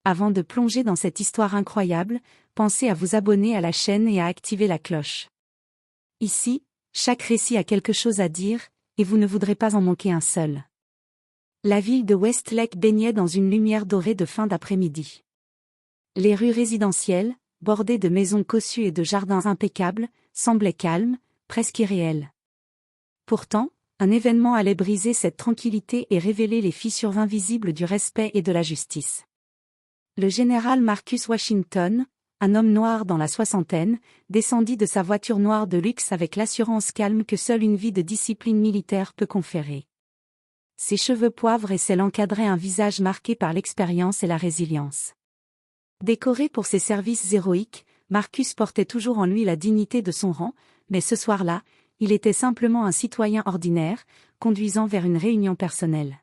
Avant de plonger dans cette histoire incroyable, pensez à vous abonner à la chaîne et à activer la cloche. Ici, chaque récit a quelque chose à dire, et vous ne voudrez pas en manquer un seul. La ville de Westlake baignait dans une lumière dorée de fin d'après-midi. Les rues résidentielles, bordées de maisons cossues et de jardins impeccables, semblaient calmes, presque irréelles. Pourtant, un événement allait briser cette tranquillité et révéler les fissures invisibles du respect et de la justice. Le général Marcus Washington, un homme noir dans la soixantaine, descendit de sa voiture noire de luxe avec l'assurance calme que seule une vie de discipline militaire peut conférer. Ses cheveux poivre et cils encadraient un visage marqué par l'expérience et la résilience. Décoré pour ses services héroïques, Marcus portait toujours en lui la dignité de son rang, mais ce soir-là, il était simplement un citoyen ordinaire, conduisant vers une réunion personnelle.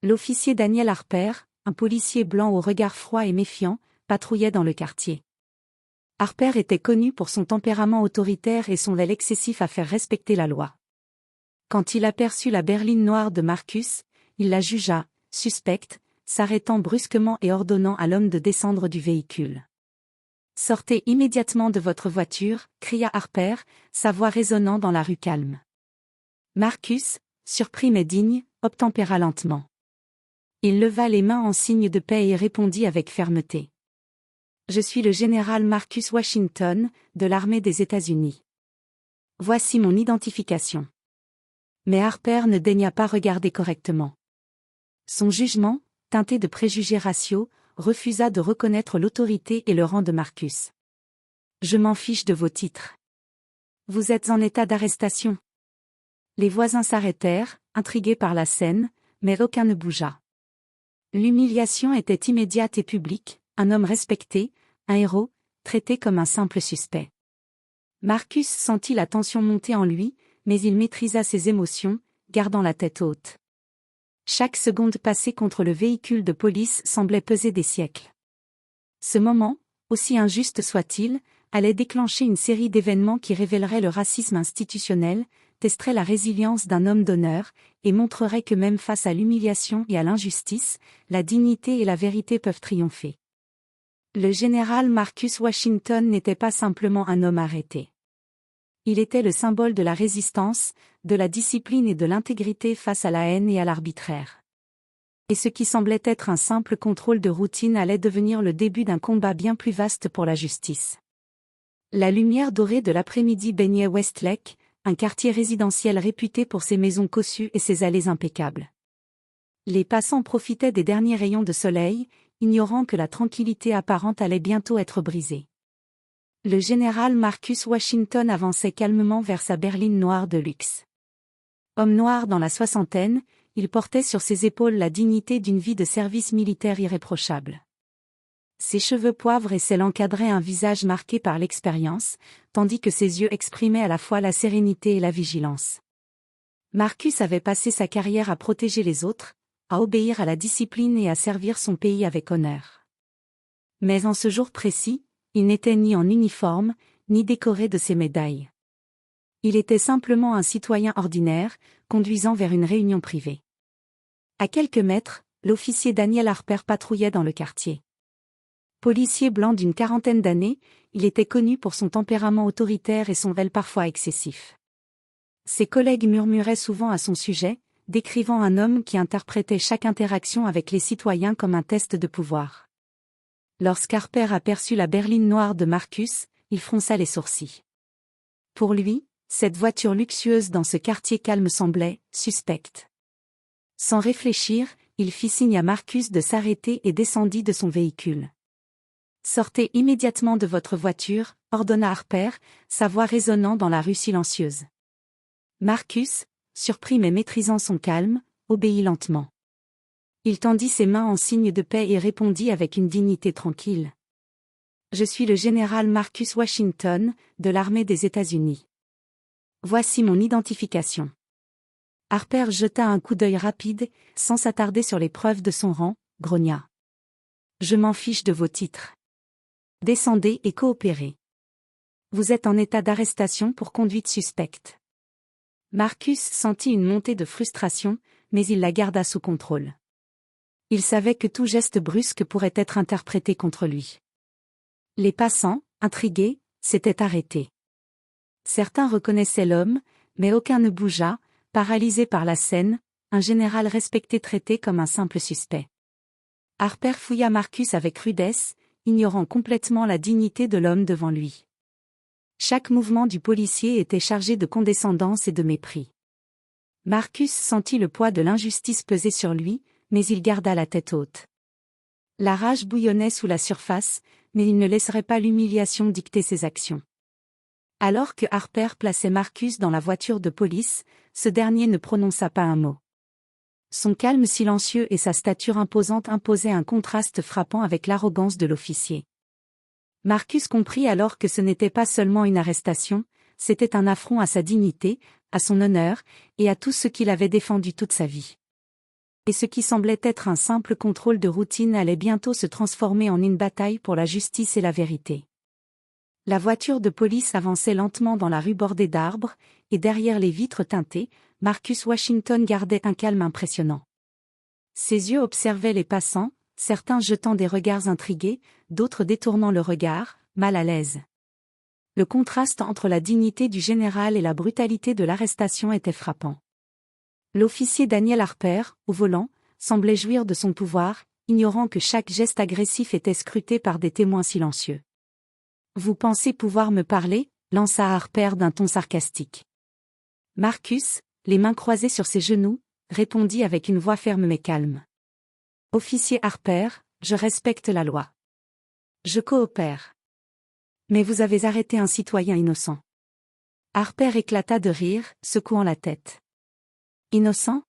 L'officier Daniel Harper, un policier blanc au regard froid et méfiant, patrouillait dans le quartier. Harper était connu pour son tempérament autoritaire et son zèle excessif à faire respecter la loi. Quand il aperçut la berline noire de Marcus, il la jugea suspecte, s'arrêtant brusquement et ordonnant à l'homme de descendre du véhicule. « Sortez immédiatement de votre voiture », cria Harper, sa voix résonnant dans la rue calme. Marcus, surpris mais digne, obtempéra lentement. Il leva les mains en signe de paix et répondit avec fermeté. « Je suis le général Marcus Washington, de l'armée des États-Unis. Voici mon identification. » Mais Harper ne daigna pas regarder correctement. Son jugement, teinté de préjugés raciaux, refusa de reconnaître l'autorité et le rang de Marcus. « Je m'en fiche de vos titres. Vous êtes en état d'arrestation. » Les voisins s'arrêtèrent, intrigués par la scène, mais aucun ne bougea. L'humiliation était immédiate et publique, un homme respecté, un héros, traité comme un simple suspect. Marcus sentit la tension monter en lui, mais il maîtrisa ses émotions, gardant la tête haute. Chaque seconde passée contre le véhicule de police semblait peser des siècles. Ce moment, aussi injuste soit-il, allait déclencher une série d'événements qui révéleraient le racisme institutionnel, testeraient la résilience d'un homme d'honneur, et montreraient que même face à l'humiliation et à l'injustice, la dignité et la vérité peuvent triompher. Le général Marcus Washington n'était pas simplement un homme arrêté. Il était le symbole de la résistance, de la discipline et de l'intégrité face à la haine et à l'arbitraire. Et ce qui semblait être un simple contrôle de routine allait devenir le début d'un combat bien plus vaste pour la justice. La lumière dorée de l'après-midi baignait Westlake, un quartier résidentiel réputé pour ses maisons cossues et ses allées impeccables. Les passants profitaient des derniers rayons de soleil, ignorant que la tranquillité apparente allait bientôt être brisée. Le général Marcus Washington avançait calmement vers sa berline noire de luxe. Homme noir dans la soixantaine, il portait sur ses épaules la dignité d'une vie de service militaire irréprochable. Ses cheveux poivre et cils encadraient un visage marqué par l'expérience, tandis que ses yeux exprimaient à la fois la sérénité et la vigilance. Marcus avait passé sa carrière à protéger les autres, à obéir à la discipline et à servir son pays avec honneur. Mais en ce jour précis, il n'était ni en uniforme, ni décoré de ses médailles. Il était simplement un citoyen ordinaire, conduisant vers une réunion privée. À quelques mètres, l'officier Daniel Harper patrouillait dans le quartier. Policier blanc d'une quarantaine d'années, il était connu pour son tempérament autoritaire et son zèle parfois excessif. Ses collègues murmuraient souvent à son sujet, décrivant un homme qui interprétait chaque interaction avec les citoyens comme un test de pouvoir. Lorsqu'Harper aperçut la berline noire de Marcus, il fronça les sourcils. Pour lui, cette voiture luxueuse dans ce quartier calme semblait suspecte. Sans réfléchir, il fit signe à Marcus de s'arrêter et descendit de son véhicule. « Sortez immédiatement de votre voiture », ordonna Harper, sa voix résonnant dans la rue silencieuse. Marcus, surpris mais maîtrisant son calme, obéit lentement. Il tendit ses mains en signe de paix et répondit avec une dignité tranquille. « Je suis le général Marcus Washington, de l'armée des États-Unis. Voici mon identification. » Harper jeta un coup d'œil rapide, sans s'attarder sur les preuves de son rang, grogna. « Je m'en fiche de vos titres. Descendez et coopérez. Vous êtes en état d'arrestation pour conduite suspecte. » Marcus sentit une montée de frustration, mais il la garda sous contrôle. Il savait que tout geste brusque pourrait être interprété contre lui. Les passants, intrigués, s'étaient arrêtés. Certains reconnaissaient l'homme, mais aucun ne bougea, paralysé par la scène, un général respecté traité comme un simple suspect. Harper fouilla Marcus avec rudesse, ignorant complètement la dignité de l'homme devant lui. Chaque mouvement du policier était chargé de condescendance et de mépris. Marcus sentit le poids de l'injustice peser sur lui, mais il garda la tête haute. La rage bouillonnait sous la surface, mais il ne laisserait pas l'humiliation dicter ses actions. Alors que Harper plaçait Marcus dans la voiture de police, ce dernier ne prononça pas un mot. Son calme silencieux et sa stature imposante imposaient un contraste frappant avec l'arrogance de l'officier. Marcus comprit alors que ce n'était pas seulement une arrestation, c'était un affront à sa dignité, à son honneur, et à tout ce qu'il avait défendu toute sa vie. Et ce qui semblait être un simple contrôle de routine allait bientôt se transformer en une bataille pour la justice et la vérité. La voiture de police avançait lentement dans la rue bordée d'arbres, et derrière les vitres teintées, Marcus Washington gardait un calme impressionnant. Ses yeux observaient les passants, certains jetant des regards intrigués, d'autres détournant le regard, mal à l'aise. Le contraste entre la dignité du général et la brutalité de l'arrestation était frappant. L'officier Daniel Harper, au volant, semblait jouir de son pouvoir, ignorant que chaque geste agressif était scruté par des témoins silencieux. « Vous pensez pouvoir me parler ?» lança Harper d'un ton sarcastique. Marcus, les mains croisées sur ses genoux, répondit avec une voix ferme mais calme. « Officier Harper, je respecte la loi. Je coopère. Mais vous avez arrêté un citoyen innocent. » Harper éclata de rire, secouant la tête. « Innocent ?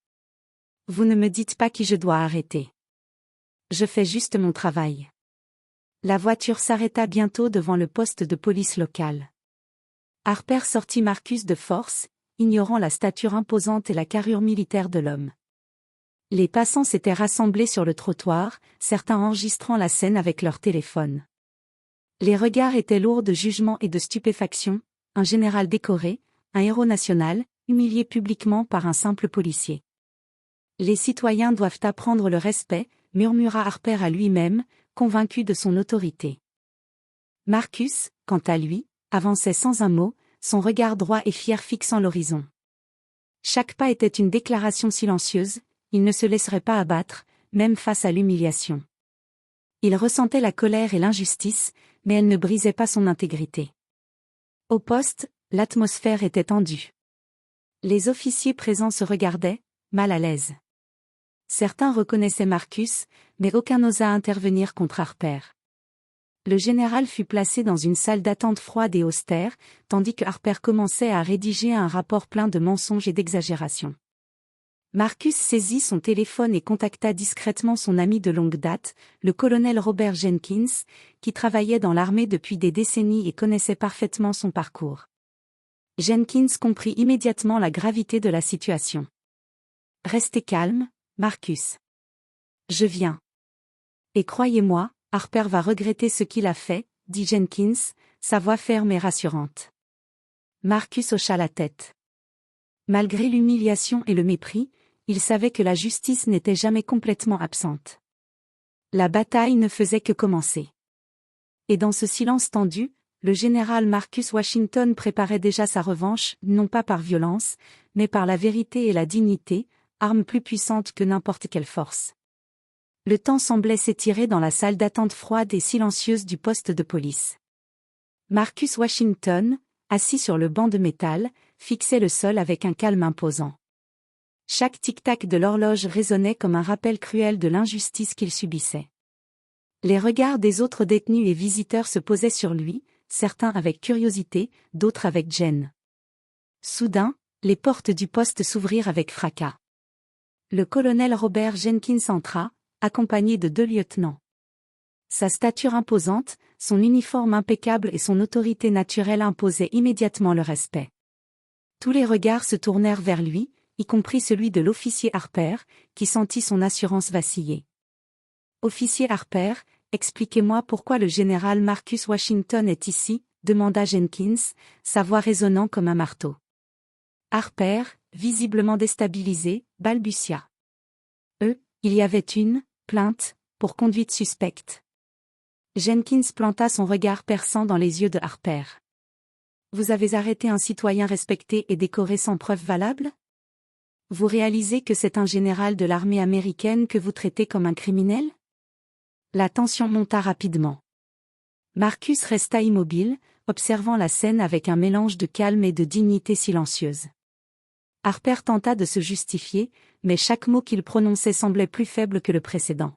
Vous ne me dites pas qui je dois arrêter. Je fais juste mon travail. » La voiture s'arrêta bientôt devant le poste de police local. Harper sortit Marcus de force, ignorant la stature imposante et la carrure militaire de l'homme. Les passants s'étaient rassemblés sur le trottoir, certains enregistrant la scène avec leur téléphone. Les regards étaient lourds de jugement et de stupéfaction, un général décoré, un héros national, humilié publiquement par un simple policier. Les citoyens doivent apprendre le respect, murmura Harper à lui-même, convaincu de son autorité. Marcus, quant à lui, avançait sans un mot, son regard droit et fier fixant l'horizon. Chaque pas était une déclaration silencieuse, il ne se laisserait pas abattre, même face à l'humiliation. Il ressentait la colère et l'injustice, mais elle ne brisait pas son intégrité. Au poste, l'atmosphère était tendue. Les officiers présents se regardaient, mal à l'aise. Certains reconnaissaient Marcus, mais aucun n'osa intervenir contre Harper. Le général fut placé dans une salle d'attente froide et austère, tandis que Harper commençait à rédiger un rapport plein de mensonges et d'exagérations. Marcus saisit son téléphone et contacta discrètement son ami de longue date, le colonel Robert Jenkins, qui travaillait dans l'armée depuis des décennies et connaissait parfaitement son parcours. Jenkins comprit immédiatement la gravité de la situation. « Restez calme, Marcus. Je viens. Et croyez-moi, Harper va regretter ce qu'il a fait, » dit Jenkins, sa voix ferme et rassurante. Marcus hocha la tête. Malgré l'humiliation et le mépris, il savait que la justice n'était jamais complètement absente. La bataille ne faisait que commencer. Et dans ce silence tendu, le général Marcus Washington préparait déjà sa revanche, non pas par violence, mais par la vérité et la dignité, armes plus puissantes que n'importe quelle force. Le temps semblait s'étirer dans la salle d'attente froide et silencieuse du poste de police. Marcus Washington, assis sur le banc de métal, fixait le sol avec un calme imposant. Chaque tic-tac de l'horloge résonnait comme un rappel cruel de l'injustice qu'il subissait. Les regards des autres détenus et visiteurs se posaient sur lui, certains avec curiosité, d'autres avec gêne. Soudain, les portes du poste s'ouvrirent avec fracas. Le colonel Robert Jenkins entra, accompagné de 2 lieutenants. Sa stature imposante, son uniforme impeccable et son autorité naturelle imposaient immédiatement le respect. Tous les regards se tournèrent vers lui, y compris celui de l'officier Harper, qui sentit son assurance vaciller. « Officier Harper, expliquez-moi pourquoi le général Marcus Washington est ici ?» demanda Jenkins, sa voix résonnant comme un marteau. Harper, visiblement déstabilisé, balbutia. « Il y avait une Plainte, pour conduite suspecte. Jenkins planta son regard perçant dans les yeux de Harper. Vous avez arrêté un citoyen respecté et décoré sans preuve valable? Vous réalisez que c'est un général de l'armée américaine que vous traitez comme un criminel? La tension monta rapidement. Marcus resta immobile, observant la scène avec un mélange de calme et de dignité silencieuse. Harper tenta de se justifier, mais chaque mot qu'il prononçait semblait plus faible que le précédent.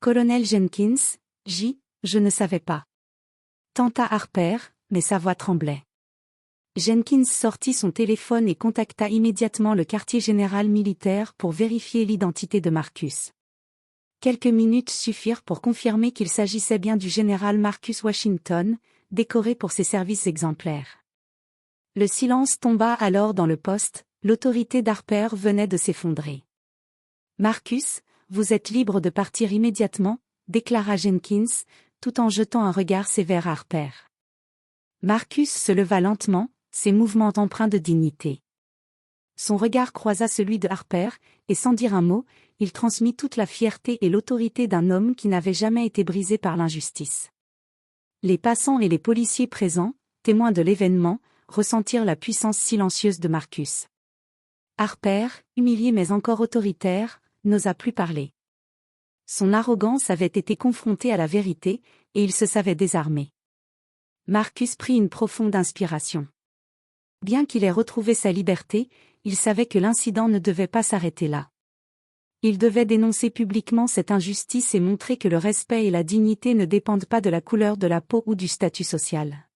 Colonel Jenkins, je ne savais pas. Tenta Harper, mais sa voix tremblait. Jenkins sortit son téléphone et contacta immédiatement le quartier général militaire pour vérifier l'identité de Marcus. Quelques minutes suffirent pour confirmer qu'il s'agissait bien du général Marcus Washington, décoré pour ses services exemplaires. Le silence tomba alors dans le poste, l'autorité d'Harper venait de s'effondrer. Marcus, vous êtes libre de partir immédiatement, déclara Jenkins, tout en jetant un regard sévère à Harper. Marcus se leva lentement, ses mouvements empreints de dignité. Son regard croisa celui de Harper, et sans dire un mot, il transmit toute la fierté et l'autorité d'un homme qui n'avait jamais été brisé par l'injustice. Les passants et les policiers présents, témoins de l'événement, ressentirent la puissance silencieuse de Marcus. Harper, humilié mais encore autoritaire, n'osa plus parler. Son arrogance avait été confrontée à la vérité, et il se savait désarmé. Marcus prit une profonde inspiration. Bien qu'il ait retrouvé sa liberté, il savait que l'incident ne devait pas s'arrêter là. Il devait dénoncer publiquement cette injustice et montrer que le respect et la dignité ne dépendent pas de la couleur de la peau ou du statut social.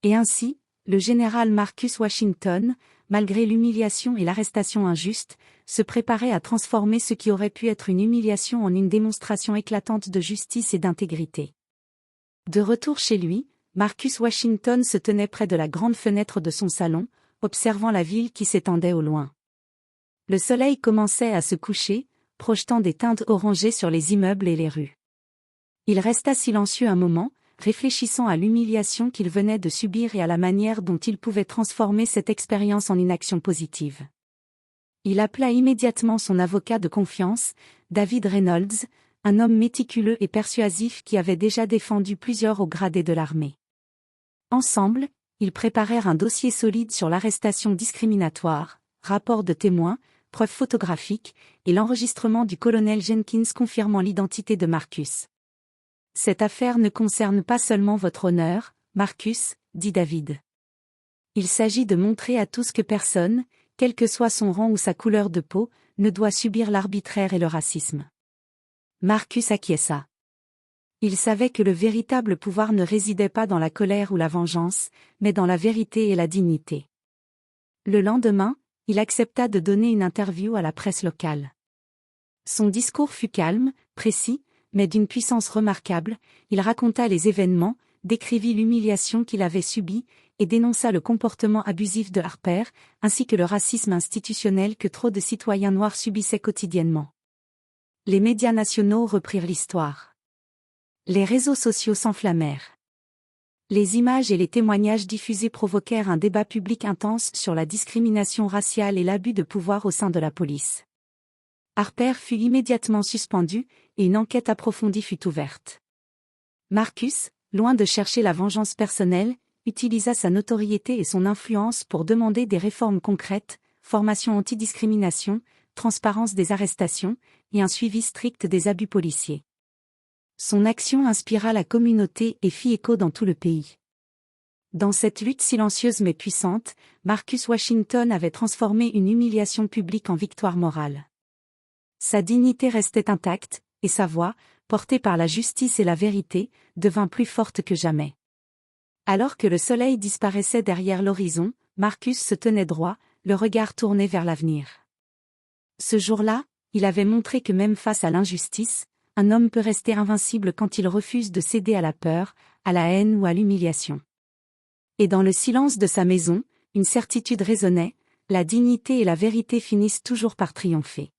Et ainsi, le général Marcus Washington, malgré l'humiliation et l'arrestation injuste, se préparait à transformer ce qui aurait pu être une humiliation en une démonstration éclatante de justice et d'intégrité. De retour chez lui, Marcus Washington se tenait près de la grande fenêtre de son salon, observant la ville qui s'étendait au loin. Le soleil commençait à se coucher, projetant des teintes orangées sur les immeubles et les rues. Il resta silencieux un moment, réfléchissant à l'humiliation qu'il venait de subir et à la manière dont il pouvait transformer cette expérience en une action positive. Il appela immédiatement son avocat de confiance, David Reynolds, un homme méticuleux et persuasif qui avait déjà défendu plusieurs hauts gradés de l'armée. Ensemble, ils préparèrent un dossier solide sur l'arrestation discriminatoire, rapport de témoins, preuves photographiques, et l'enregistrement du colonel Jenkins confirmant l'identité de Marcus. « Cette affaire ne concerne pas seulement votre honneur, Marcus, dit David. Il s'agit de montrer à tous que personne, quel que soit son rang ou sa couleur de peau, ne doit subir l'arbitraire et le racisme. » Marcus acquiesça. Il savait que le véritable pouvoir ne résidait pas dans la colère ou la vengeance, mais dans la vérité et la dignité. Le lendemain, il accepta de donner une interview à la presse locale. Son discours fut calme, précis, mais d'une puissance remarquable. Il raconta les événements, décrivit l'humiliation qu'il avait subie, et dénonça le comportement abusif de Harper, ainsi que le racisme institutionnel que trop de citoyens noirs subissaient quotidiennement. Les médias nationaux reprirent l'histoire. Les réseaux sociaux s'enflammèrent. Les images et les témoignages diffusés provoquèrent un débat public intense sur la discrimination raciale et l'abus de pouvoir au sein de la police. Harper fut immédiatement suspendu, et une enquête approfondie fut ouverte. Marcus, loin de chercher la vengeance personnelle, utilisa sa notoriété et son influence pour demander des réformes concrètes, formation antidiscrimination, transparence des arrestations, et un suivi strict des abus policiers. Son action inspira la communauté et fit écho dans tout le pays. Dans cette lutte silencieuse mais puissante, Marcus Washington avait transformé une humiliation publique en victoire morale. Sa dignité restait intacte, et sa voix, portée par la justice et la vérité, devint plus forte que jamais. Alors que le soleil disparaissait derrière l'horizon, Marcus se tenait droit, le regard tourné vers l'avenir. Ce jour-là, il avait montré que même face à l'injustice, un homme peut rester invincible quand il refuse de céder à la peur, à la haine ou à l'humiliation. Et dans le silence de sa maison, une certitude résonnait, la dignité et la vérité finissent toujours par triompher.